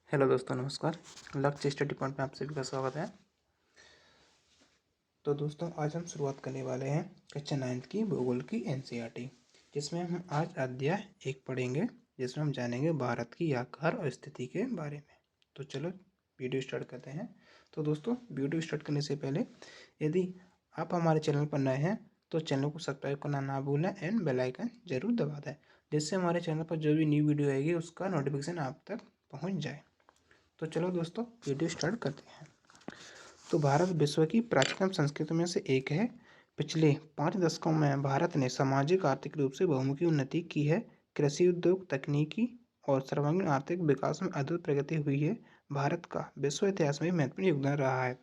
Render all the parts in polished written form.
Hello दोस्तों, नमस्कार। लक्ष्य स्टडी पॉइंट में आप सभी का स्वागत है। तो दोस्तों, आज हम शुरुआत करने वाले हैं कक्षा 9 की भूगोल की एनसीईआरटी, जिसमें हम आज अध्याय 1 पढ़ेंगे, जिसमें हम जानेंगे भारत की आकार और स्थिति के बारे में। तो चलो वीडियो स्टार्ट करते हैं। तो दोस्तों, वीडियो स्टार्ट करने से पहले यदि आप हमारे चैनल पर नए हैं तो चैनल को सब्सक्राइब करना ना भूलें एंड बेल आइकन जरूर दबा दें, जिससे हमारे चैनल पर जो भी न्यू वीडियो आएगी उसका नोटिफिकेशन आप तक पहुँच जाए। तो चलो दोस्तों, वीडियो स्टार्ट करते हैं। तो भारत विश्व की प्राचीनतम संस्कृति में से एक है। पिछले 5 दशकों में भारत ने सामाजिक आर्थिक रूप से बहुमुखी उन्नति की है। कृषि उद्योग, तकनीकी और सर्वांगीण आर्थिक विकास में अद्भुत प्रगति हुई है। भारत का विश्व इतिहास में महत्वपूर्ण योगदान रहा है।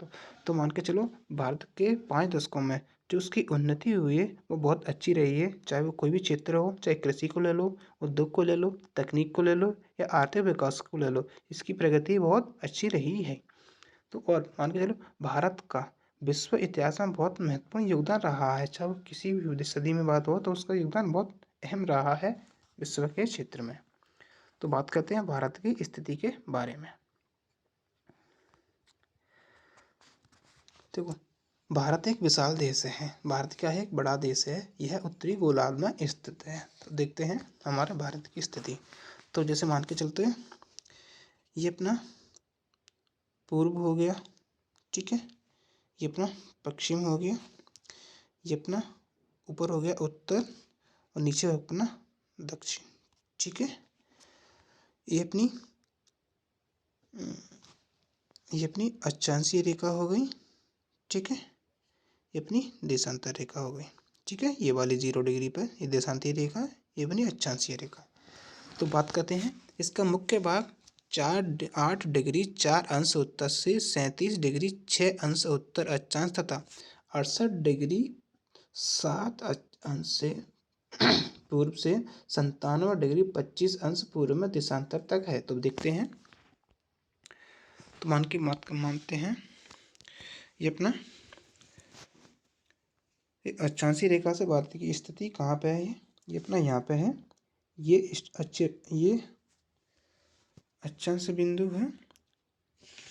तो मान के चलो, भारत के 5 दशकों में जो उसकी उन्नति हुई है वो बहुत अच्छी रही है। चाहे वो कोई भी क्षेत्र हो, चाहे कृषि को ले लो, उद्योग को ले लो, तकनीक को ले लो या आर्थिक विकास को ले लो, इसकी प्रगति बहुत अच्छी रही है। तो और मान के चलो, भारत का विश्व इतिहास में बहुत महत्वपूर्ण योगदान रहा है। चाहे वो किसी भी सदी में बात हो तो उसका योगदान बहुत अहम रहा है विश्व के क्षेत्र में। तो बात करते हैं भारत की स्थिति के बारे में। देखो, भारत एक विशाल देश है। भारत क्या है? एक बड़ा देश है। यह उत्तरी गोलार्ध में स्थित है। तो देखते हैं हमारे भारत की स्थिति। तो जैसे मान के चलते हैं, ये अपना पूर्व हो गया, ठीक है, ये अपना पश्चिम हो गया, ये अपना ऊपर हो गया उत्तर, और नीचे अपना दक्षिण, ठीक है। ये अपनी अक्षांशीय रेखा हो गई, ठीक है। ये अपनी देशांतर रेखा हो गई, ठीक है। ये वाली 0 डिग्री पर ये देशांतीय रेखा है, ये बनी अक्षांशीय रेखा। तो बात करते हैं, इसका मुख्य भाग 8 डिग्री 4 अंश उत्तर से 37 डिग्री 6 अंश उत्तर अक्षांश तथा 68 डिग्री 7 अंश से पूर्व से 97 डिग्री 25 अंश पूर्व में देशांतर तक है। तो देखते हैं, तो मानते हैं ये अपना अक्षांशीय रेखा से भारत की स्थिति कहाँ पे है? ये अपना यहाँ पे है। ये अक्षांश बिंदु है,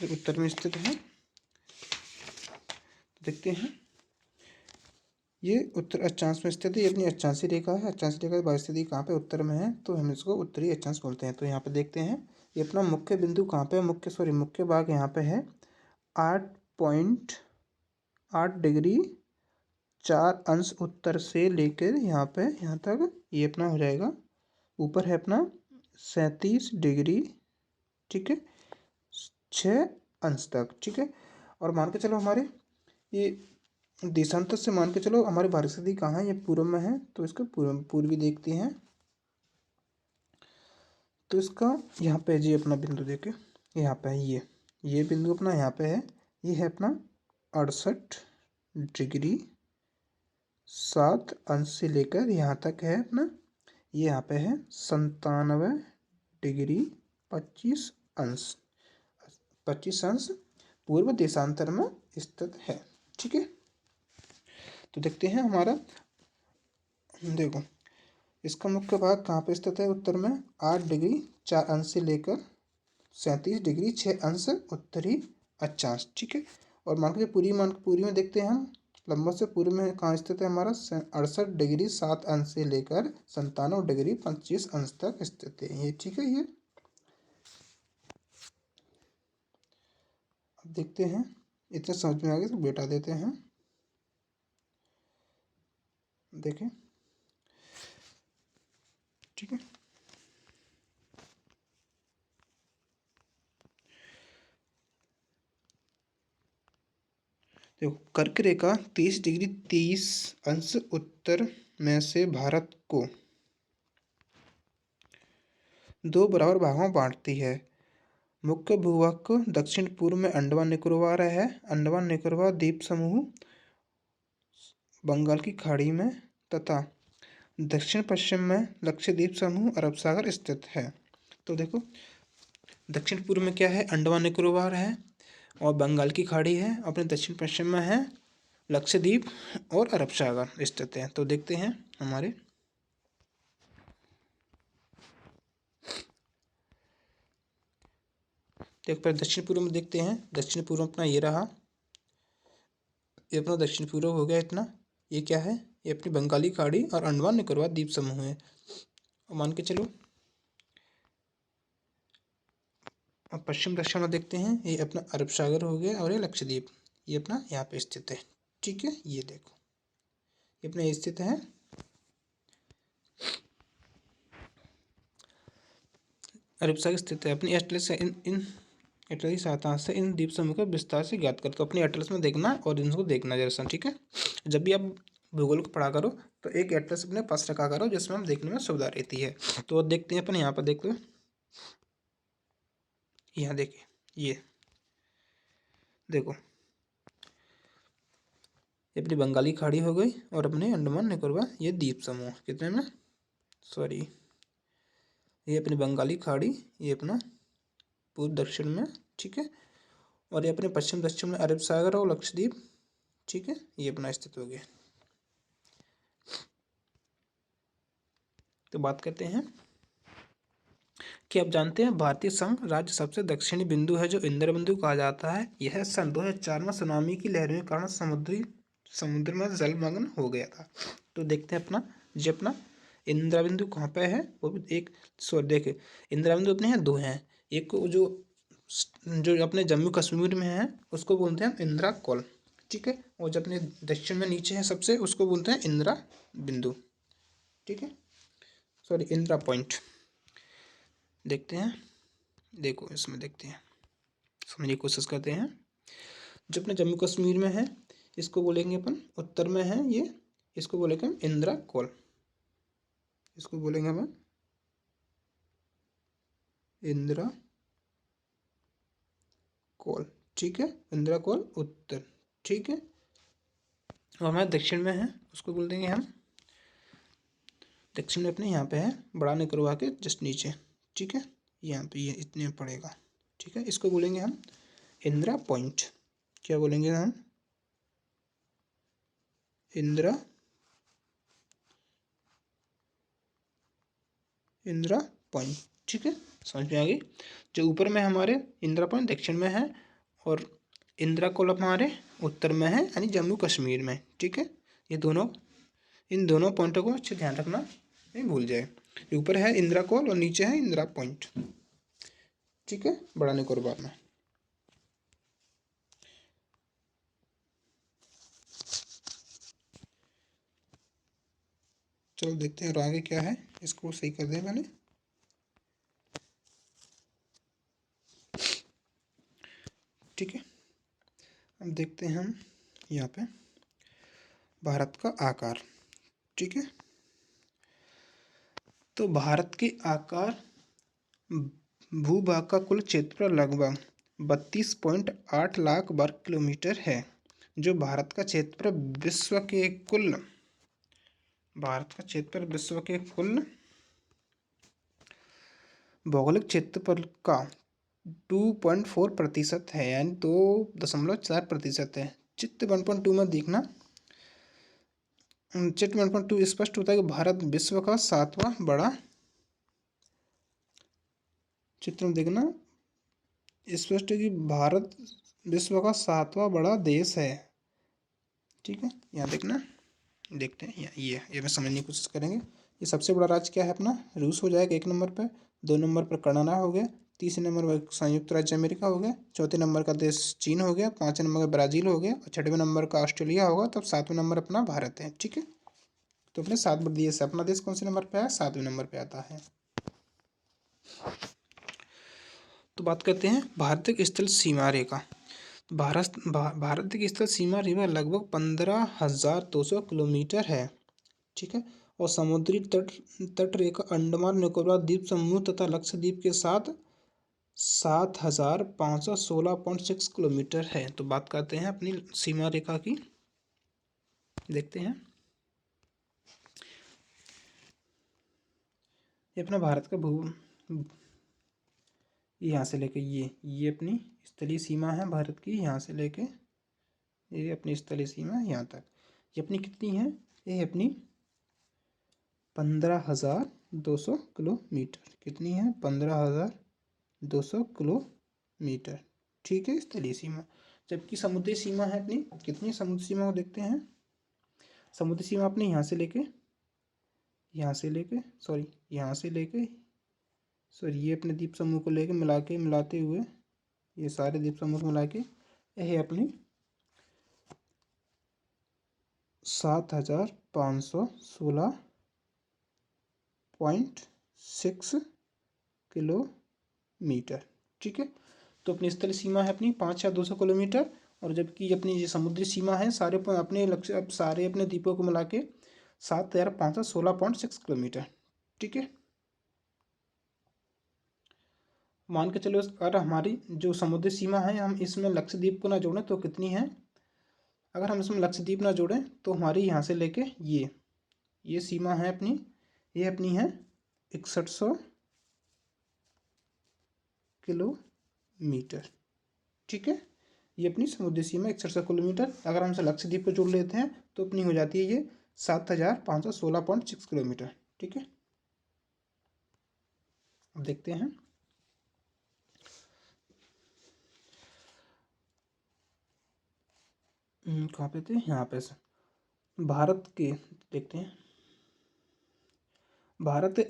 जो उत्तर में स्थित है। देखते हैं, ये उत्तर अक्षांश में स्थित है। ये अपनी अक्षांशीय रेखा है। अक्षांशीय रेखा की स्थिति कहाँ पे? उत्तर में है, तो हम इसको उत्तरी अक्षांश बोलते हैं। तो यहाँ पे देखते हैं, ये अपना मुख्य बिंदु कहाँ पे है? मुख्य भाग यहाँ पे है 8.8 डिग्री 4 अंश उत्तर से लेकर यहाँ तक ये अपना हो जाएगा। ऊपर है अपना 37 डिग्री, ठीक है, 6 अंश तक, ठीक है। और मान के चलो, हमारे ये देशांतर से मान के चलो हमारे भारत की स्थिति कहाँ है? ये पूर्व में है, तो इसका पूर्वी देखते हैं। तो इसका यहाँ पे जी अपना बिंदु देखे, यहाँ पे है ये बिंदु अपना यहाँ पे है। ये है अपना 68 डिग्री 7 अंश से लेकर यहाँ तक है अपना। ये यहाँ पे है 97 डिग्री 25 अंश पूर्व देशांतर में स्थित है, ठीक है। तो देखते हैं हमारा, देखो, इसका मुख्य भाग कहाँ पे स्थित है? उत्तर में 8 डिग्री 4 अंश से लेकर 37 डिग्री 6 अंश उत्तरी अक्षांश, ठीक है। और मान के पूरी में देखते हैं हम, लंबवत से पूर्व में कहाँ स्थित है हमारा? 68 डिग्री 7 अंश से लेकर 97 डिग्री 25 अंश तक स्थित है ये, ठीक है। ये अब देखते हैं, इतना समझ में आ गया तो बेटा देते हैं, देखें, ठीक है। देखो, कर्क रेखा 30 डिग्री 30 अंश उत्तर में से भारत को 2 बराबर भागों में बांटती है। मुख्य भूभाग को दक्षिण पूर्व में अंडमान निकोबार है। अंडमान निकोबार द्वीप समूह बंगाल की खाड़ी में, तथा दक्षिण पश्चिम में लक्षद्वीप समूह अरब सागर स्थित है। तो देखो, दक्षिण पूर्व में क्या है? अंडमान निकोबार है और बंगाल की खाड़ी है। अपने दक्षिण पश्चिम में है लक्षद्वीप और अरब सागर स्थित है। तो देखते हैं हमारे, तो एक बार दक्षिण पूर्व में देखते हैं। दक्षिण पूर्व अपना ये रहा, ये अपना दक्षिण पूर्व हो गया इतना। ये क्या है? ये अपनी बंगाली खाड़ी और अंडमान निकोबार द्वीप समूह है। और मान के चलो अब पश्चिम दक्षिण में देखते हैं। ये अपना अरब सागर हो गया और ये लक्षद्वीप, ये अपना यहाँ पे स्थित है। ठीक है, ये देखो ये अपना स्थित है। अरब सागर स्थित है। अपनी एटलस से इन एटलस सहायता से इन द्वीप समूह को विस्तार से ज्ञात कर। तो अपनी एटलस में देखना और इनको देखना जरा सा। ठीक है, जब भी आप भूगोल को पढ़ा करो तो एक एटलस अपने पास रखा करो जिसमें हम देखने में सुविधा रहती है। तो देखते हैं अपन यहाँ पर, देख लो यहाँ देखिए, ये देखो ये अपनी बंगाली खाड़ी हो गई और अपने अंडमान निकोबार ये द्वीप समूह कितने में, सॉरी ये अपनी बंगाली खाड़ी, ये अपना पूर्व दक्षिण में। ठीक है, और ये अपने पश्चिम दक्षिण में अरब सागर और लक्षद्वीप। ठीक है, ये अपना स्थित हो गया। तो बात करते हैं कि आप जानते हैं भारतीय संघ राज्य सबसे दक्षिणी बिंदु है जो इंदिरा बिंदु कहा जाता है। यह सन 2004 में सुनामी की लहरों के कारण समुद्र में जलमग्न हो गया था। तो देखते हैं अपना जो अपना इंदिरा बिंदु कहाँ पे है, वो भी एक सॉरी देखिए इंदिरा बिंदु अपने हैं दो हैं। एक को जो अपने जम्मू कश्मीर में है उसको बोलते हैं इंदिरा कॉल। ठीक है, और जो अपने दक्षिण में नीचे है सबसे उसको बोलते हैं इंदिरा बिंदु। ठीक है, सॉरी इंदिरा पॉइंट। देखते हैं, देखो इसमें देखते हैं, समझने की कोशिश करते हैं। जो अपने जम्मू कश्मीर में है इसको बोलेंगे अपन, उत्तर में है ये, इसको बोलेंगे हम इंदिरा कॉल, इसको बोलेंगे हम इंदिरा कॉल। ठीक है, इंदिरा कॉल उत्तर। ठीक है, और हमारे दक्षिण में है उसको बोल देंगे हम, दक्षिण में अपने यहाँ पे है बड़ा निकोबार के जस्ट नीचे। ठीक है, यहाँ पे ये इतने में पड़ेगा। ठीक है, इसको बोलेंगे हम इंदिरा पॉइंट। क्या बोलेंगे हम? इंदिरा पॉइंट। ठीक है, समझ में आ गई। जो ऊपर में हमारे इंदिरा पॉइंट दक्षिण में है और इंदिरा कॉल हमारे उत्तर में है यानी जम्मू कश्मीर में। ठीक है, ये दोनों, इन दोनों पॉइंटों को अच्छे ध्यान रखना, नहीं भूल जाए। ऊपर है इंदिरा कॉल और नीचे है इंदिरा पॉइंट। ठीक है, बड़ा निकोबार में। चलो देखते हैं और आगे क्या है, इसको सही कर दें मैंने। ठीक है, अब देखते हैं हम यहाँ पे भारत का आकार। ठीक है, तो भारत के आकार, भूभाग का कुल क्षेत्रफल लगभग 32.8 लाख वर्ग किलोमीटर है। जो भारत का क्षेत्रफल विश्व के कुल, भारत का क्षेत्रफल विश्व के कुल भौगोलिक क्षेत्रफल का 2.4% है, यानी 2.4% है। चित्र 1.2 में देखना, चित्र 1.2 स्पष्ट होता है कि भारत विश्व का 7वां बड़ा, चित्र में देखना स्पष्ट है कि भारत विश्व का 7वां बड़ा देश है। ठीक है, यहाँ देखना, देखते हैं यहाँ ये मैं समझने की कोशिश करेंगे। ये सबसे बड़ा राज्य क्या है अपना? रूस हो जाएगा 1 नंबर पर, 2 नंबर पर कनाडा हो गया, तीसरे नंबर पर संयुक्त राज्य अमेरिका हो गया, चौथे नंबर का देश चीन हो गया, पाँचवें नंबर का ब्राज़ील हो गया और छठवें नंबर का ऑस्ट्रेलिया होगा, तब 7वें नंबर अपना भारत है। ठीक है, तो अपने 7 देश, अपना देश कौन से नंबर पर है? 7वें नंबर पर आता है। तो बात करते हैं भारत की स्थल सीमा रेखा। भारत की स्थल सीमा रेखा लगभग 15,200 किलोमीटर है। ठीक है, और समुद्री तट रेखा अंडमान निकोबार द्वीप समूह तथा लक्षद्वीप के साथ 7,516.6 किलोमीटर है। तो बात करते हैं अपनी सीमा रेखा की, देखते हैं। ये अपना भारत का यहाँ से लेके ये अपनी स्थलीय सीमा है भारत की, यहाँ से लेके ये अपनी स्थलीय सीमा यहाँ तक। ये अपनी कितनी है? ये अपनी 15,200 किलोमीटर। कितनी है? 15,200 किलोमीटर। मीटर। ठीक है, स्थलीय सीमा। जबकि समुद्री सीमा है अपनी कितनी, समुद्री सीमा को देखते हैं। समुद्री सीमा अपनी यहाँ से लेके ये अपने द्वीप समूह को लेके मिलाते हुए ये सारे द्वीप समूह को मिला के यह अपनी 7516.6 किलोमीटर। ठीक है, तो अपनी स्थलीय सीमा है अपनी 5200 किलोमीटर, और जबकि अपनी ये समुद्री सीमा है सारे अपने लक्ष्य अब सारे अपने द्वीपों को मिला के 7516.6 किलोमीटर। ठीक है, मान के चलो अगर हमारी जो समुद्री सीमा है हम इसमें लक्षद्वीप को ना जोड़ें तो कितनी है। अगर हम इसमें लक्षद्वीप ना जोड़ें तो हमारी यहाँ से लेके ये सीमा है अपनी, ये अपनी है 6100 किलोमीटर। ठीक है, ये अपनी समुद्री सीमा 6100 किलोमीटर। अगर हम इसे लक्षद्वीप को जोड़ लेते हैं तो अपनी हो जाती है ये 7516.6 किलोमीटर। ठीक है, अब देखते हैं कहाँ पे थे, यहाँ पे से भारत के देखते हैं। भारत के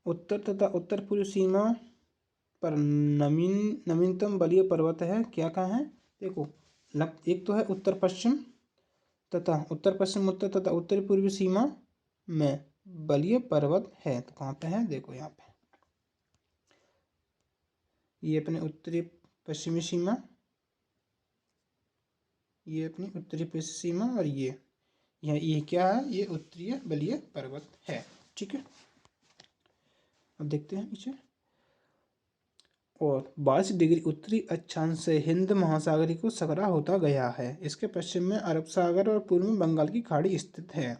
उत्तर तथा उत्तर पूर्व सीमा पर नवीनतम बलीय पर्वत है क्या, कहाँ है देखो। एक तो है उत्तर पश्चिम उत्तर तथा उत्तरी पूर्वी सीमा में बलीय पर्वत है, तो कहाँ पे है देखो यहाँ पे। ये अपने उत्तरी पश्चिमी सीमा, ये अपनी उत्तरी पश्चिमी सीमा, और ये क्या है, ये उत्तरीय बलीय पर्वत है। ठीक है, अब देखते हैं पीछे। और 22 डिग्री उत्तरी अक्षांश से हिंद महासागरी को सकरा होता गया है। इसके पश्चिम में अरब सागर और पूर्व में बंगाल की खाड़ी स्थित है।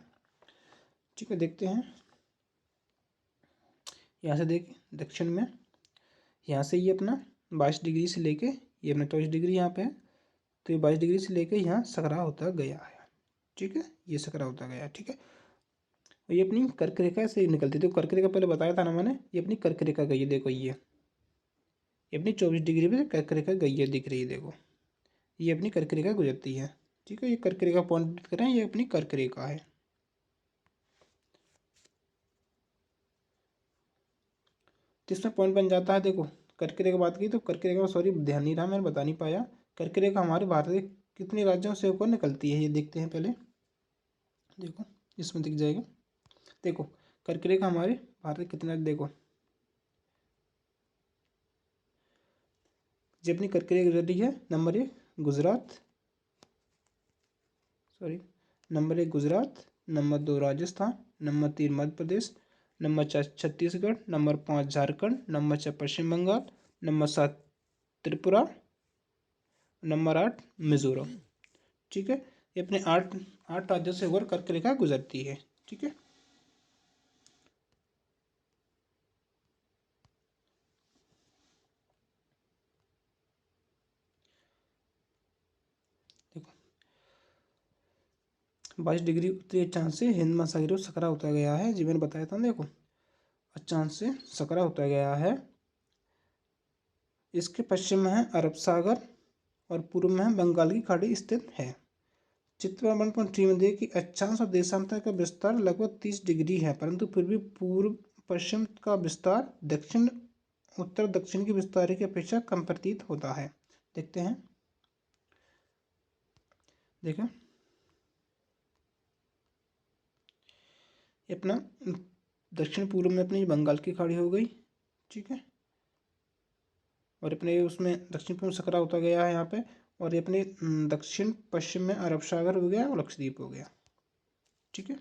ठीक है, देखते हैं यहाँ से देख दक्षिण में, यहाँ से ये अपना 22 डिग्री से लेके ये अपना 24 डिग्री यहाँ पे है, तो ये 22 डिग्री से लेके यहाँ सकरा होता गया है। ठीक है, ये सकरा होता गया। ठीक है, ये अपनी कर्क रेखा से निकलती थी, तो कर्क रेखा पहले बताया था ना मैंने, ये अपनी कर्क रेखा गई है देखो, ये अपनी 24 डिग्री पे कर्क रेखा गई है, दिख रही है देखो, ये अपनी कर्क रेखा गुजरती है। ठीक है, ये कर्क रेखा पॉइंट करें, ये अपनी कर्क रेखा है। जिसमें पॉइंट बन जाता है देखो, कर्क रेखा बात की तो कर्क रेखा, सॉरी ध्यान नहीं रहा मैंने बता नहीं पाया। कर्क रेखा हमारे भारत के कितने राज्यों से होकर निकलती है ये देखते हैं पहले, देखो इसमें दिख जाएगा। देखो कर्क रेखा हमारे भारत के कितने राज्य देखो, जो अपनी कर्क रेखा गुजर रही है, number 1 Gujarat, number 2 Rajasthan, number 3 Madhya Pradesh, number 4 Chhattisgarh, number 5 Jharkhand, number 6 Paschim Bangal, number 7 Tripura, number 8 Mizoram. ठीक है, ये अपने आठ राज्यों से होकर कर्क रेखा गुजरती है। ठीक है, देखो 22 डिग्री उत्तरी अक्षांश से हिंद महासागर को सकरा होता गया है, जी मैंने बताया था देखो, अक्षांश से सकरा होता गया है। इसके पश्चिम में है अरब सागर और पूर्व में बंगाल की खाड़ी स्थित है। चित्र 1.3 में देखिए कि अक्षांश और देशांतर का विस्तार लगभग 30 डिग्री है, परंतु फिर भी पूर्व पश्चिम का विस्तार दक्षिण उत्तर दक्षिण की विस्तार की अपेक्षा कम प्रतीत होता है। देखते हैं, देखें ये अपना दक्षिण पूर्व में अपनी बंगाल की खाड़ी हो गई। ठीक है, और अपने उसमें दक्षिण पूर्व सकरा होता गया है यहाँ पे, और ये अपने दक्षिण पश्चिम में अरब सागर हो गया और लक्षद्वीप हो गया। ठीक है,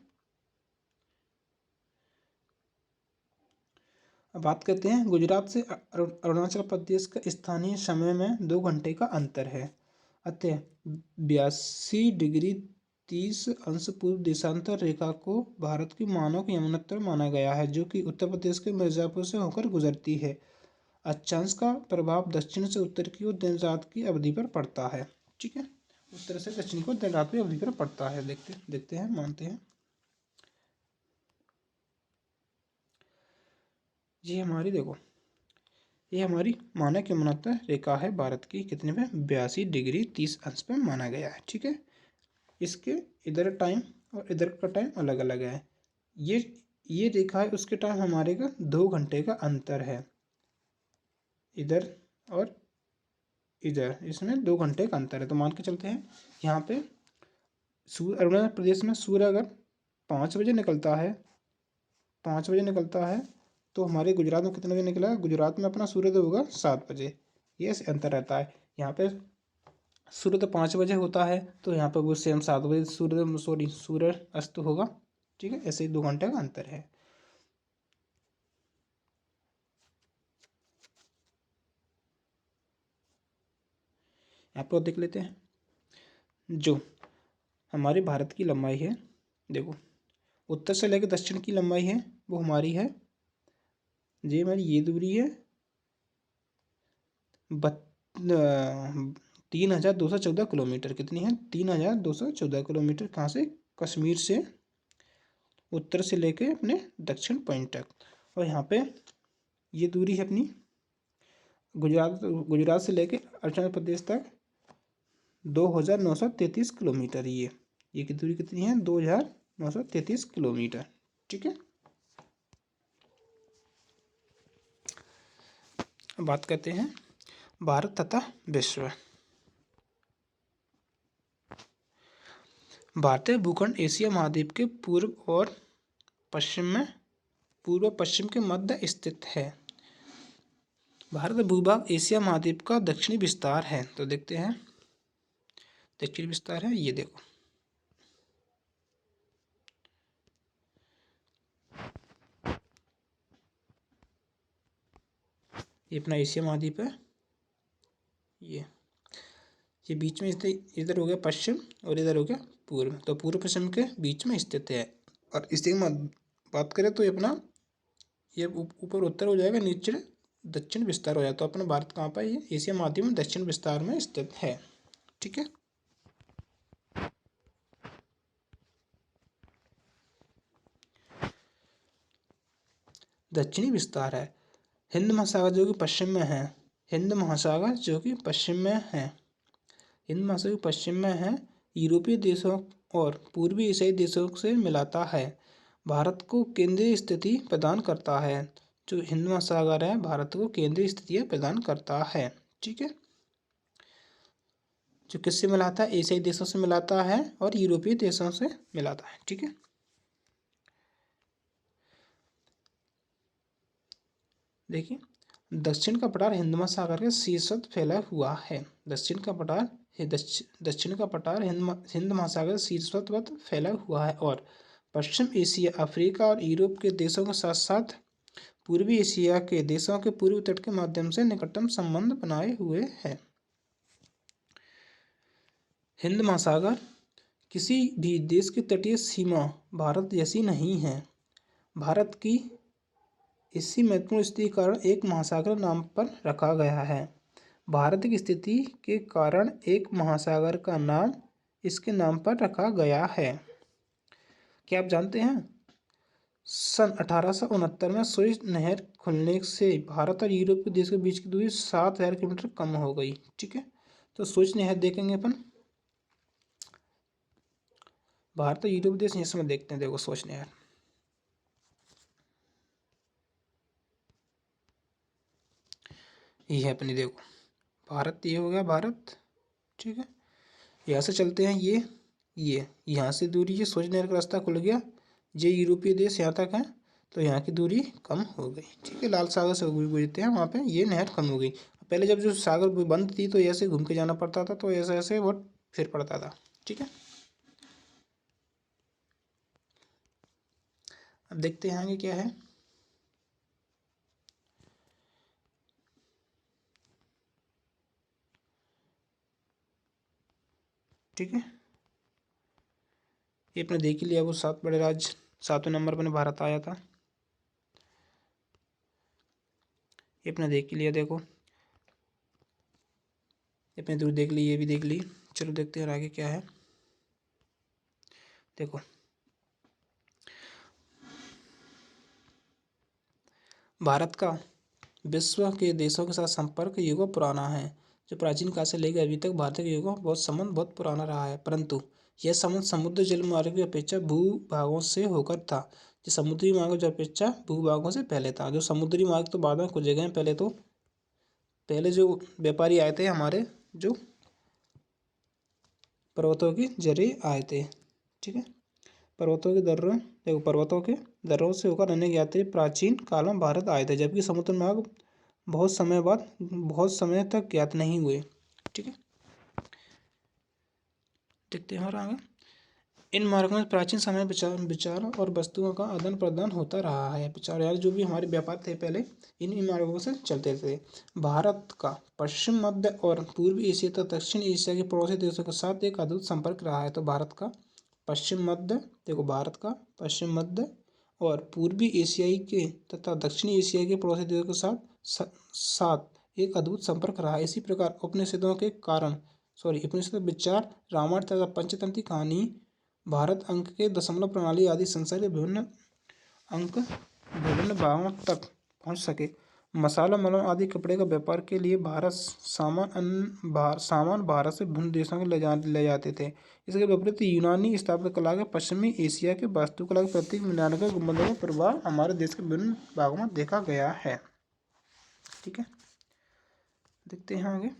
अब बात करते हैं गुजरात से अरुणाचल प्रदेश का स्थानीय समय में 2 घंटे का अंतर है, अतः 82 डिग्री 30 अंश पूर्व देशांतर रेखा को भारत की मानक यमुनोत्तर माना गया है, जो कि उत्तर प्रदेश के मिर्जापुर से होकर गुजरती है। अक्षांश का प्रभाव दक्षिण से उत्तर की ओर दिन रात की अवधि पर पड़ता है। ठीक है, उत्तर से दक्षिण की ओर दिन रात की अवधि पर पड़ता है। देखते हैं मानते हैं, ये हमारी देखो ये हमारी मानक यमुनात्मक रेखा है भारत की, कितने पे, 82 डिग्री 30 अंश पे माना गया है। ठीक है, इसके इधर टाइम और इधर का टाइम अलग अलग है। ये रेखा है, उसके टाइम हमारे का 2 घंटे का अंतर है, इधर और इधर, इसमें 2 घंटे का अंतर है। तो मान के चलते हैं यहाँ पे अरुणाचल प्रदेश में सूर्य अगर 5 बजे निकलता है, 5 बजे निकलता है, तो हमारे गुजरात में कितने बजे निकला है, गुजरात में अपना सूर्योदय होगा 7 बजे। ये अंतर रहता है। यहाँ पे सूर्योदय 5 बजे होता है, तो यहाँ पर वो सेम 7 बजे सूर्य अस्त होगा। ठीक है, ऐसे ही 2 घंटे का अंतर है। यहाँ पर देख लेते हैं, जो हमारे भारत की लंबाई है, देखो उत्तर से लेकर दक्षिण की लंबाई है, वो हमारी है, ये दूरी है 3214 किलोमीटर। कितनी है, 3214 किलोमीटर। कहाँ से, कश्मीर से उत्तर से लेके अपने दक्षिण पॉइंट तक। और यहाँ पे ये दूरी है अपनी गुजरात से लेके अरुणाचल प्रदेश तक 2933 किलोमीटर। ये की दूरी कितनी है, 2933 किलोमीटर। ठीक है, अब बात करते हैं भारत तथा विश्व। भारतीय भूखंड एशिया महाद्वीप के पूर्व और पश्चिम के मध्य स्थित है। भारत भूभाग एशिया महाद्वीप का दक्षिणी विस्तार है। तो देखते हैं, दक्षिणी विस्तार है, ये देखो, ये अपना एशिया महाद्वीप है। ये बीच में इधर हो गया पश्चिम और इधर हो गया पूर्व, तो पूर्व पश्चिम के बीच में स्थित है। और इसकी बात करें तो ये अपना, ये ऊपर उत्तर हो जाएगा, नीचे दक्षिण विस्तार हो जाए। तो अपना भारत कहाँ पर, ये एशिया महाद्वीप में दक्षिण विस्तार में स्थित है। ठीक है, दक्षिणी विस्तार है हिंद महासागर जो कि पश्चिम में है, हिंद महासागर जो कि पश्चिम में है, हिंद महासागर पश्चिम में है, यूरोपीय देशों और पूर्वी एशियाई देशों से मिलाता है, भारत को केंद्रीय स्थिति प्रदान करता है। जो हिंद महासागर है, भारत को केंद्रीय स्थितियाँ प्रदान करता है। ठीक है, जो किससे मिलाता है, एशियाई देशों से मिलाता है और यूरोपीय देशों से मिलाता है। ठीक है, देखिए, दक्षिण का पठार हिंद महासागर के शीर्षत फैला हुआ है। दक्षिण का पठार हिंद महासागर शीर्षवत फैला हुआ है और पश्चिम एशिया, अफ्रीका और यूरोप के देशों के साथ साथ पूर्वी एशिया के देशों के पूर्वी तट के माध्यम से निकटतम संबंध बनाए हुए है। हिंद महासागर किसी भी देश की तटीय सीमा भारत जैसी नहीं है। भारत की इसी महत्वपूर्ण स्थिति के कारण एक महासागर नाम पर रखा गया है। भारत की स्थिति के कारण एक महासागर का नाम इसके नाम पर रखा गया है। क्या आप जानते हैं, सन 1869 में सुएज नहर खुलने से भारत और यूरोप के देश के बीच की दूरी 7000 किलोमीटर कम हो गई। ठीक है, तो सुएज नहर देखेंगे अपन, भारत और यूरोप देश इसमें देखते हैं। देखो सुएज नहर, ये है अपनी, देखो भारत, ये हो गया भारत। ठीक है, यहाँ से चलते हैं, ये यहाँ से दूरी, ये सुएज नहर का रास्ता खुल गया, ये यूरोपीय देश यहाँ तक है, तो यहाँ की दूरी कम हो गई। ठीक है, लाल सागर से गुजरते हैं, वहाँ पे ये नहर कम हो गई। पहले जब जो सागर बंद थी तो ऐसे घूम के जाना पड़ता था, तो ऐसे ऐसे वो फिर पड़ता था। ठीक है, अब देखते हैं आगे क्या है। ठीक है, ये अपने देख ही लिया, वो 7 बड़े राज्य, 7वें नंबर पर भारत आया था, ये अपने देख ही लिया। देखो अपने दूर देख ली, ये भी देख ली। चलो देखते हैं आगे क्या है। देखो भारत का विश्व के देशों के साथ संपर्क युगों पुराना है। जो प्राचीन काल से लेकर अभी तक भारत के युगों बहुत संबंध बहुत पुराना रहा है, परंतु यह संबंध समुद्र जल मार्ग की अपेक्षा भूभागों से होकर था। जो समुद्री मार्ग की अपेक्षा भूभागों से पहले था। जो समुद्री मार्ग तो बाद में खोजे गए। पहले जो व्यापारी आए थे हमारे, जो पर्वतों के जरिए आए थे। ठीक है, पर्वतों के दर्रों से होकर अनेक यात्री प्राचीन काल में भारत आए थे, जबकि समुद्र मार्ग बहुत समय तक ज्ञात नहीं हुए। ठीक है, देखते हैं और आगे। इन मार्गों में प्राचीन समय विचारों और वस्तुओं का आदान प्रदान होता रहा है। विचार यार जो भी हमारे व्यापार थे पहले इन मार्गों से चलते थे। भारत का पश्चिम मध्य और पूर्वी एशिया तथा दक्षिण एशिया के पड़ोसी देशों के साथ एक अद्भुत संपर्क रहा है। तो भारत का पश्चिम मध्य और पूर्वी एशियाई के तथा दक्षिणी एशियाई के पड़ोसी देशों के साथ एक अद्भुत संपर्क रहा है। इसी प्रकार उपनिषदों के उपनिषद विचार, रामायण तथा पंचतंत्र की कहानी, भारत अंक के दशमलव प्रणाली आदि संसार के विभिन्न भागों तक पहुंच सके। मसाला, मलम आदि कपड़े का व्यापार के लिए सामान भारत से भिन्न देशों में ले जाते थे। इसके विपरीत यूनानी स्थापत्य कला के पश्चिमी एशिया के वास्तुकला के प्रतीक मीनार का गुंबदों का प्रभाव हमारे देश के विभिन्न भागों में देखा गया है। ठीक है, देखते हैं आगे।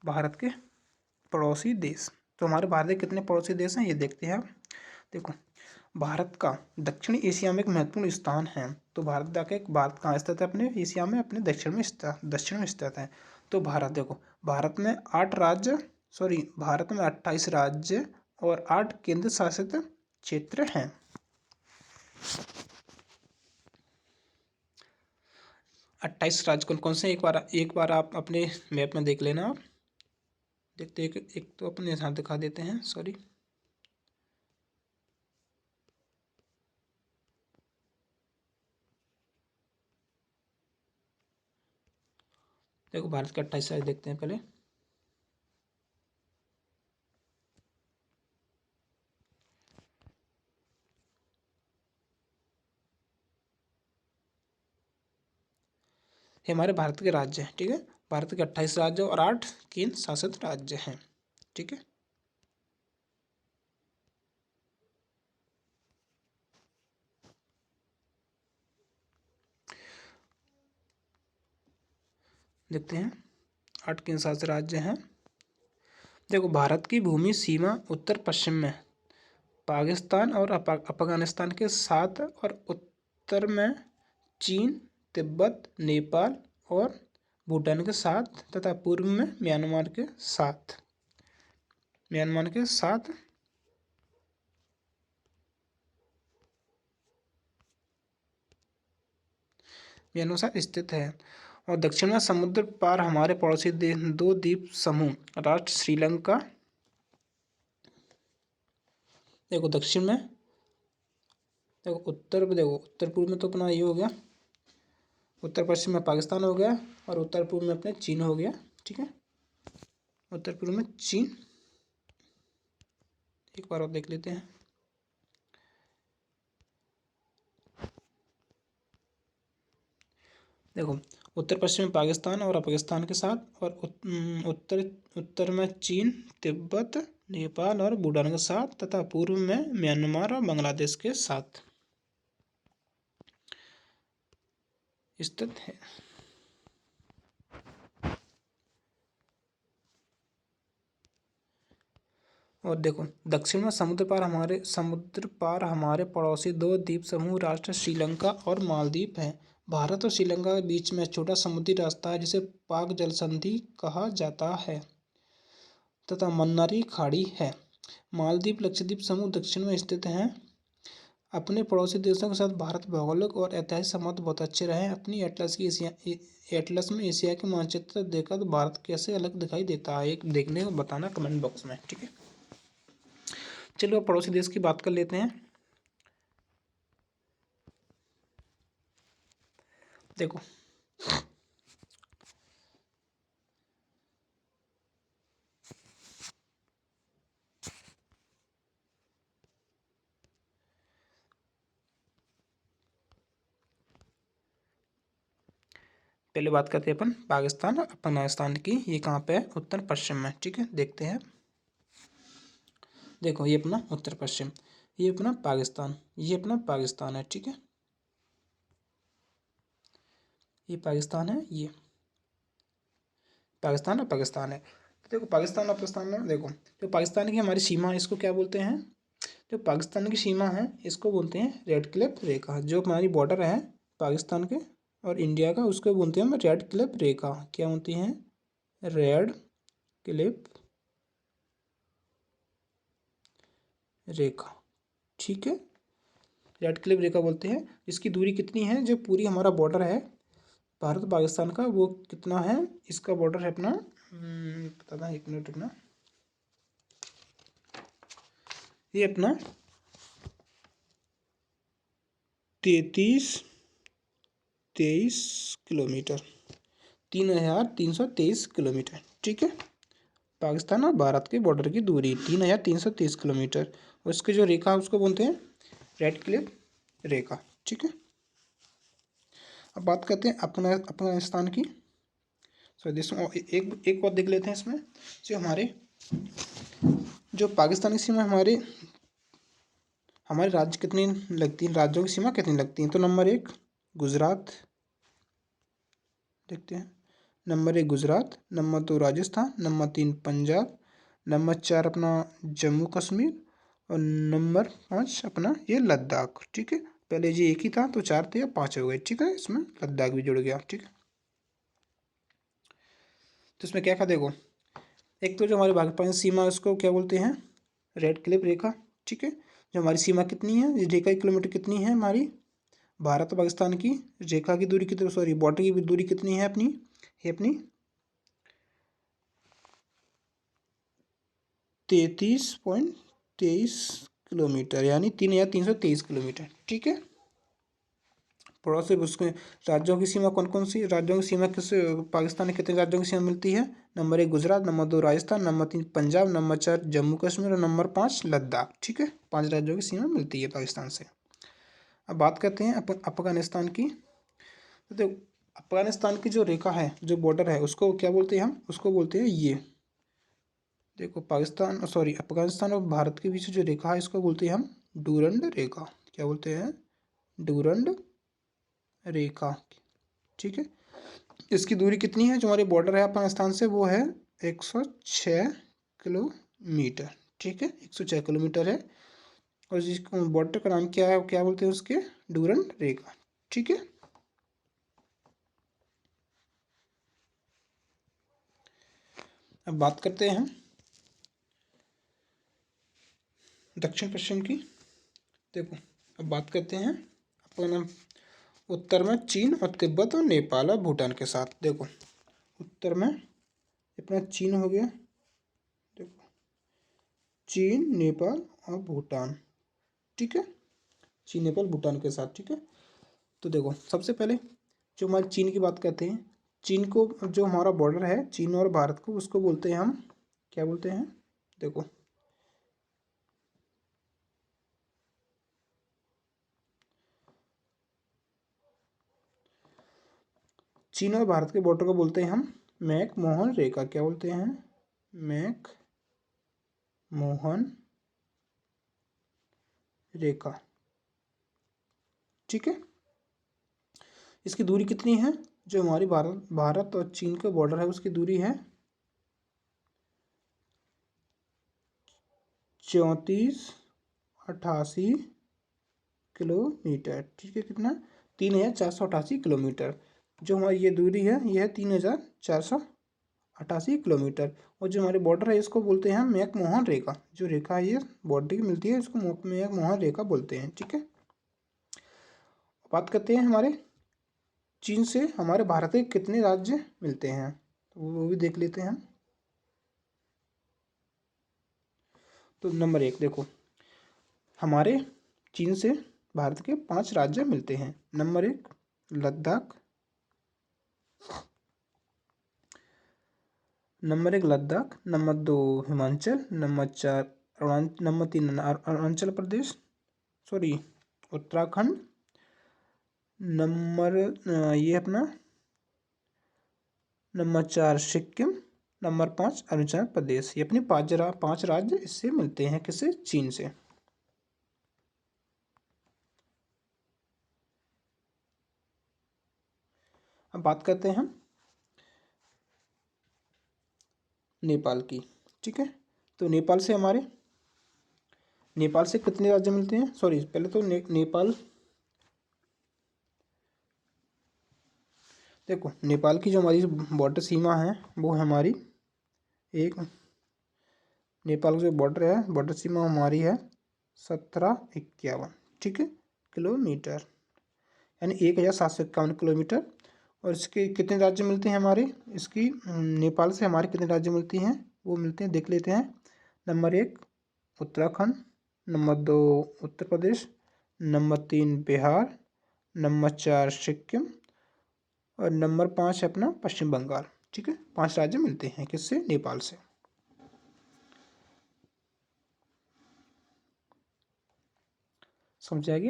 भारत के पड़ोसी देश। तो हमारे भारत के कितने पड़ोसी देश हैं ये देखते हैं। देखो, भारत का दक्षिण एशिया में एक महत्वपूर्ण स्थान है। तो भारत कहाँ स्थित है? अपने एशिया में अपने दक्षिण में स्थित है। तो भारत में 28 राज्य और 8 केंद्र शासित क्षेत्र हैं। 28 राज्य कौन कौन से? एक बार आप अपने मैप में देख लेना। आप देखते एक तो अपने यहाँ दिखा देते हैं। देखो, भारत के 28 राज्य देखते हैं पहले। ये हमारे भारत के राज्य हैं। ठीक है, भारत के 28 राज्य और 8 केंद्र शासित राज्य हैं। ठीक है, देखते हैं 8 केंद्र शासित राज्य हैं। देखो, भारत की भूमि सीमा उत्तर पश्चिम में पाकिस्तान और अफगानिस्तान के साथ और उत्तर में चीन, तिब्बत, नेपाल और भूटान के साथ तथा पूर्व में म्यांमार के साथ स्थित है। और दक्षिण में समुद्र पार हमारे पड़ोसी दो द्वीप समूह राष्ट्र श्रीलंका। देखो, दक्षिण में उत्तर पूर्व में तो अपना ये हो गया, उत्तर पश्चिम में पाकिस्तान हो गया और उत्तर पूर्व में अपने चीन हो गया। ठीक है, उत्तर पूर्व में चीन। एक बार और देख लेते हैं। देखो, उत्तर पश्चिम में पाकिस्तान और अफगानिस्तान के साथ और उत्तर में चीन, तिब्बत, नेपाल और भूटान के साथ तथा पूर्व में म्यांमार और बांग्लादेश के साथ स्थित है। और देखो, दक्षिण में समुद्र पार हमारे पड़ोसी दो द्वीप समूह राष्ट्र श्रीलंका और मालदीव हैं। भारत और श्रीलंका के बीच में छोटा समुद्री रास्ता है जिसे पाक जल संधि कहा जाता है तथा मन्नारी खाड़ी है। मालदीव लक्षद्वीप समूह दक्षिण में स्थित हैं। अपने पड़ोसी देशों के साथ भारत भौगोलिक और ऐतिहासिक संबंध बहुत अच्छे रहे हैं। अपनी एटलस में एशिया के मानचित्र देखकर तो भारत कैसे अलग दिखाई देता है, एक देखने को बताना कमेंट बॉक्स में। ठीक है, चलो पड़ोसी देश की बात कर लेते हैं। देखो, पहले बात करते हैं अपन पाकिस्तान और अफगानिस्तान की। ये कहाँ पे है? उत्तर पश्चिम में। ठीक है, देखते हैं। देखो ये अपना उत्तर पश्चिम, ये अपना पाकिस्तान, ये अपना पाकिस्तान है। ठीक है, ये पाकिस्तान है, ये पाकिस्तान और पाकिस्तान है। तो देखो पाकिस्तान और पाकिस्तान में देखो, जो पाकिस्तान की हमारी सीमा है इसको क्या बोलते हैं? जो पाकिस्तान की सीमा है इसको बोलते हैं रेड क्लिफ रेखा। जो हमारी बॉर्डर है पाकिस्तान के और इंडिया का, उसको बोलते हैं हम रेड क्लिफ रेखा। क्या बोलती हैं? रेड क्लिफ रेखा। ठीक है, रेड क्लिफ रेखा बोलते हैं। इसकी दूरी कितनी है? जो पूरी हमारा बॉर्डर है भारत पाकिस्तान का, वो कितना है? इसका बॉर्डर है अपना, बताता एक मिनट रुकना, ये अपना 2323 किलोमीटर, 3323 किलोमीटर। ठीक है, पाकिस्तान और भारत के बॉर्डर की दूरी 3323 किलोमीटर। और इसकी जो रेखा है उसको बोलते हैं रेड क्लिफ रेखा। ठीक है, अब बात करते हैं अफगानिस्तान की। सो एक बात देख लेते हैं इसमें। जो हमारे जो पाकिस्तान की सीमा हमारे राज्य कितनी लगती है, राज्यों की सीमा कितनी लगती है? तो नंबर 1 गुजरात, देखते हैं। Number 1 Gujarat, number 2 Rajasthan, number 3 Punjab, number 4 अपना जम्मू कश्मीर और नंबर 5 अपना ये लद्दाख। ठीक है, पहले जी एक ही था तो 4 थे, अब 5 हो गए। ठीक है, इसमें लद्दाख भी जुड़ गया। ठीक है, तो इसमें क्या था देखो, एक तो जो हमारे पाकिस्तान की सीमा है उसको क्या बोलते हैं? रेड क्लिफ रेखा। ठीक है, जो हमारी सीमा कितनी है, ये रेखा किलोमीटर कितनी है हमारी भारत और पाकिस्तान की रेखा की दूरी कितनी, सॉरी बॉर्डर की दूरी कितनी है अपनी? ये अपनी 33.23 किलोमीटर, यानी 3323 किलोमीटर। ठीक है, पड़ोस से उसके राज्यों की सीमा कौन कौन सी? राज्यों की सीमा किस पाकिस्तान में कितने राज्यों की सीमा मिलती है? Number 1 Gujarat, number 2 Rajasthan, number 3 Punjab, number 4 Jammu Kashmir और नंबर 5 लद्दाख। ठीक है, 5 राज्यों की सीमा मिलती है पाकिस्तान से। अब बात करते हैं अफगानिस्तान की। तो देखो अफगानिस्तान की जो रेखा है, जो बॉर्डर है, उसको क्या बोलते हैं हम? उसको बोलते हैं ये देखो पाकिस्तान सॉरी अफगानिस्तान और भारत के बीच जो रेखा है इसको बोलते हैं हम डूरंड रेखा। क्या बोलते हैं? डूरंड रेखा। ठीक है, इसकी दूरी कितनी है? जो हमारी बॉर्डर है अफगानिस्तान से वो है 106 किलोमीटर। ठीक है, 106 किलोमीटर है। और जिस बॉर्डर का नाम क्या है, क्या बोलते हैं उसके? डूरंड रेखा। ठीक है, अब बात करते हैं हम दक्षिण पश्चिम की। देखो अब बात करते हैं अपन उत्तर में चीन और तिब्बत और नेपाल और भूटान के साथ। देखो उत्तर में अपना चीन हो गया, देखो चीन नेपाल और भूटान। ठीक है, चीन नेपाल भूटान के साथ। ठीक है, तो देखो सबसे पहले जो हमारे चीन की बात करते हैं, चीन को जो हमारा बॉर्डर है चीन और भारत को, उसको बोलते हैं हम क्या बोलते हैं? देखो चीन और भारत के बॉर्डर को बोलते हैं हम मैक मोहन रेखा। क्या बोलते हैं? मैक मोहन रेखा। ठीक है, इसकी दूरी कितनी है? जो हमारी भारत और चीन का बॉर्डर है उसकी दूरी है 3488 किलोमीटर। ठीक है, कितना? 3488 किलोमीटर। जो हमारी ये दूरी है ये है 3488 किलोमीटर। और जो हमारे बॉर्डर है इसको बोलते हैं हम मैक मोहन रेखा। जो रेखा है ये बॉर्डर की मिलती है इसको मैक मोहन रेखा बोलते हैं। ठीक है, बात करते हैं हमारे चीन से हमारे भारत के कितने राज्य मिलते हैं, तो वो भी देख लेते हैं हम। तो नंबर 1 देखो, हमारे चीन से भारत के 5 राज्य मिलते हैं। Number 1 Ladakh, number 1 Ladakh, number 2 Himachal, number 4 number 3 Arunachal Pradesh, sorry Uttarakhand, number ये अपना नंबर 4 सिक्किम, नंबर 5 अरुणाचल प्रदेश। ये अपने पांच राज्य इससे मिलते हैं, किससे? चीन से। अब बात करते हैं हम नेपाल की। ठीक है, तो नेपाल से कितने राज्य मिलते हैं? सॉरी, पहले तो नेपाल, देखो नेपाल की जो हमारी बॉर्डर सीमा है वो है हमारी एक, नेपाल का जो बॉर्डर है, बॉर्डर सीमा हमारी है 1751, ठीक है, किलोमीटर, यानी 1751 किलोमीटर। और इसके कितने राज्य मिलते हैं हमारे? इसकी नेपाल से हमारे कितने राज्य मिलती हैं? वो मिलते हैं, देख लेते हैं। Number 1 Uttarakhand, number 2 Uttar Pradesh, number 3 Bihar, number 4 Sikkim, और नंबर 5 है अपना पश्चिम बंगाल। ठीक है, 5 राज्य मिलते हैं किससे? नेपाल से। समझ आएगी।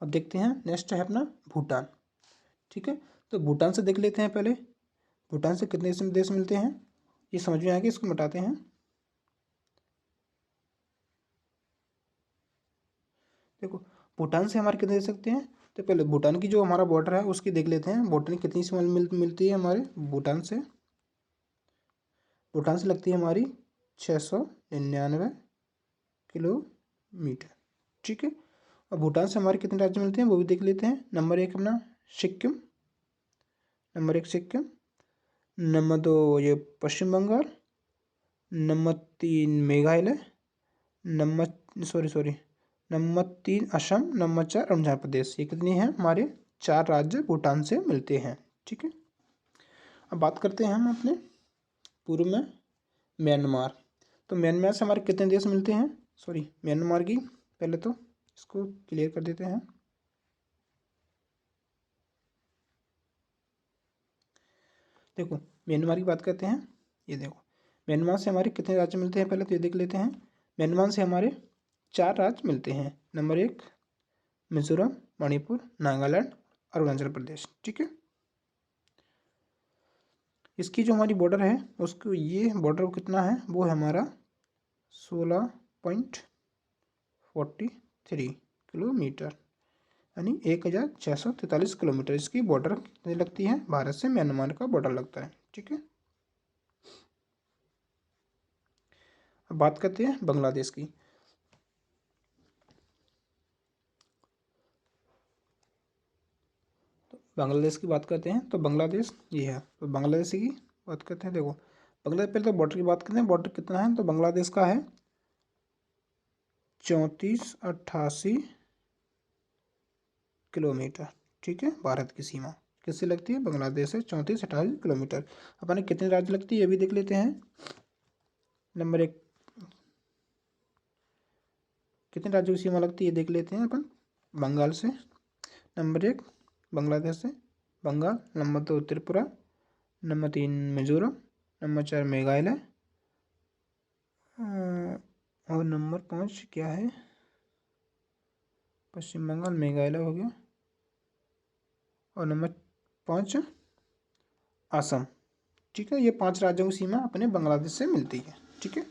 अब देखते हैं नेक्स्ट है अपना भूटान। ठीक है, तो भूटान से देख लेते हैं पहले, भूटान से कितने देश मिलते हैं, ये समझ में आएगी। इसको मिटाते हैं। देखो भूटान से हमारे कितने दे सकते हैं, तो पहले भूटान की जो हमारा बॉर्डर है उसकी देख लेते हैं। भूटान कितनी सी मिलती है हमारे भूटान से लगती है हमारी 699 किलोमीटर। ठीक है, और भूटान से हमारे कितने राज्य मिलते हैं वो भी देख लेते हैं। नंबर 1 अपना सिक्किम, नंबर 1 सिक्किम, नंबर 2 ये Paschim Bangal, number 3 Meghalaya, number 3 Assam, number 4 Arunachal Pradesh. ये कितनी है हमारे? 4 राज्य भूटान से मिलते हैं। ठीक है, अब बात करते हैं हम अपने पूर्व में म्यांमार। तो म्यांमार से हमारे कितने देश मिलते हैं? सॉरी, म्यांमार की पहले तो इसको क्लियर कर देते हैं। देखो म्यांमार की बात करते हैं। ये देखो म्यांमार से हमारे कितने राज्य मिलते हैं, पहले तो ये देख लेते हैं। म्यांमार से हमारे 4 राज्य मिलते हैं। नंबर 1 मिजोरम, मणिपुर, नागालैंड, अरुणाचल प्रदेश। ठीक है, इसकी जो हमारी बॉर्डर है उसको, ये बॉर्डर कितना है वो है हमारा 16.43 किलोमीटर, यानी 1643 किलोमीटर इसकी बॉर्डर कितनी लगती है? भारत से म्यांमार का बॉर्डर लगता है। ठीक है, अब बात करते हैं बांग्लादेश की। तो बांग्लादेश की बात करते हैं, तो बांग्लादेश ये है, तो बांग्लादेश की बात करते हैं। देखो बांग्लादेश, पहले तो बॉर्डर की बात करते हैं। बॉर्डर कितना है, तो बांग्लादेश का है 3488 किलोमीटर। ठीक है, भारत की सीमा किससे लगती है? बांग्लादेश से 3488 किलोमीटर। अपने कितने राज्य लगती है ये भी देख लेते हैं। नंबर 1 कितने राज्यों की सीमा लगती है देख लेते हैं अपन। बंगाल से, नंबर 1 बांग्लादेश से Bengal, number 2 Tripura, number 3 Mizoram, number 4 Meghalaya, और नंबर 5 क्या है? पश्चिम बंगाल, मेघालय हो गया, और नंबर 5 असम। ठीक है, ये 5 राज्यों की सीमा अपने बांग्लादेश से मिलती है। ठीक है,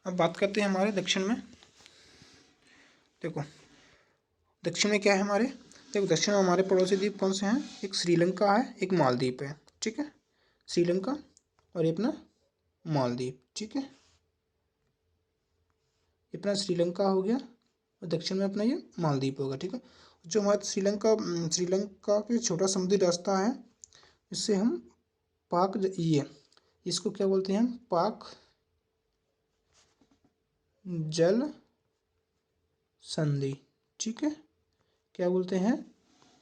अब बात करते हैं हमारे दक्षिण में। देखो दक्षिण में क्या है हमारे? देखो दक्षिण में हमारे पड़ोसी द्वीप कौन से हैं? एक श्रीलंका है, एक मालदीव है। ठीक है, श्रीलंका और ये अपना मालदीव। ठीक है, अपना श्रीलंका हो गया और दक्षिण में अपना ये मालदीव होगा। ठीक है, जो हमारा श्रीलंका के छोटा समुद्री रास्ता है, इससे हम ये इसको क्या बोलते हैं? हम पाक जल संधि। ठीक है, क्या बोलते हैं?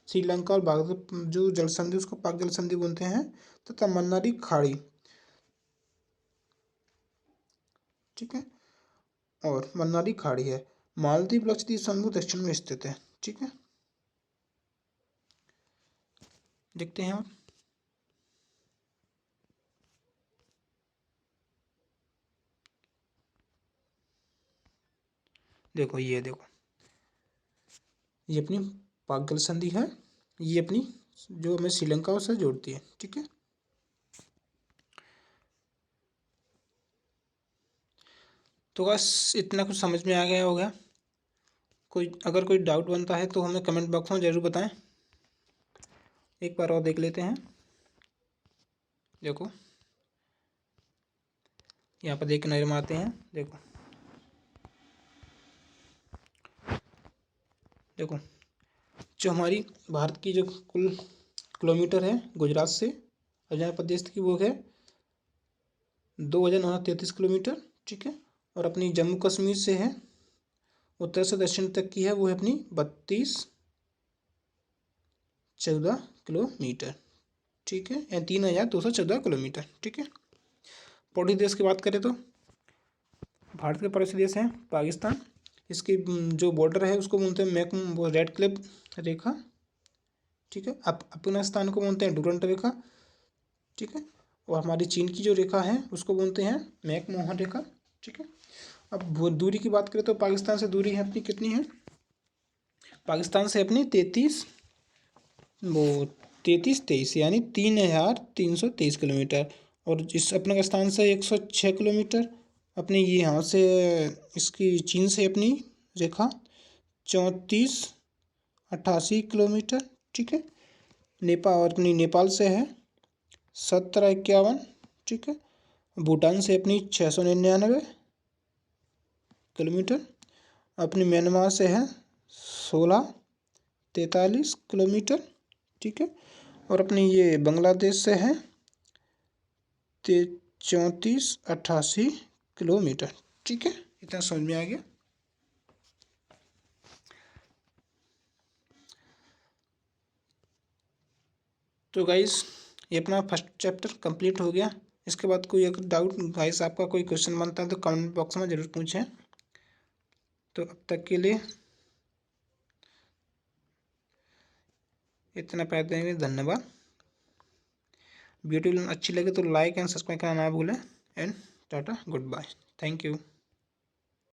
श्रीलंका और बांग्लादेश जो जल संधि उसको पाक जल संधि बोलते हैं, तथा मन्नारी खाड़ी। ठीक है, और मन्नारी खाड़ी है। मालदीव लक्षद्वीप समूह दक्षिण में स्थित है। ठीक है, देखते हैं। देखो ये देखो ये अपनी पाक गलत संधि है, ये अपनी जो हमें श्रीलंका से जोड़ती है। ठीक है, तो बस इतना कुछ समझ में आ गया होगा। अगर कोई डाउट बनता है तो हमें कमेंट बॉक्स में ज़रूर बताएं। एक बार और देख लेते हैं। देखो यहाँ पर देख नजर मारते हैं। देखो देखो जो हमारी भारत की जो कुल किलोमीटर है गुजरात से अरुणाचल प्रदेश की, वो है 2,933 किलोमीटर। ठीक है, और अपनी जम्मू कश्मीर से है उत्तर से दक्षिण तक की है, वो है अपनी 3214 किलोमीटर। ठीक है, या 3,214 किलोमीटर। ठीक है, पड़ोसी देश की बात करें तो भारत के पड़ोसी देश हैं पाकिस्तान। इसकी जो बॉर्डर है उसको बोलते हैं वो रेड क्लिफ रेखा। ठीक है, अफगानिस्तान को बोलते हैं डूरंट रेखा। ठीक है, और हमारी चीन की जो रेखा है उसको बोलते हैं मैकमोहन रेखा। ठीक है, अब दूरी की बात करें तो पाकिस्तान से दूरी है अपनी कितनी है, पाकिस्तान से अपनी 33 यानी 3,323 किलोमीटर। और इस अफगानिस्तान से 106 किलोमीटर। अपनी ये यहाँ से इसकी चीन से अपनी रेखा 3488 किलोमीटर। ठीक है, नेपाल से है 1751। ठीक है, भूटान से अपनी 699 किलोमीटर। अपनी म्यांमार से है 1643 किलोमीटर। ठीक है, और अपनी ये बांग्लादेश से है 3488 किलोमीटर। ठीक है, इतना समझ में आ गया। तो गाइस ये अपना फर्स्ट चैप्टर कंप्लीट हो गया। इसके बाद कोई अगर डाउट गाइस आपका कोई क्वेश्चन बनता है तो कमेंट बॉक्स में ज़रूर पूछें। तो अब तक के लिए इतना प्यार देंगे, धन्यवाद। वीडियो अच्छी लगे तो लाइक एंड सब्सक्राइब करना ना भूलें। एंड टाटा, गुड बाय, थैंक यू।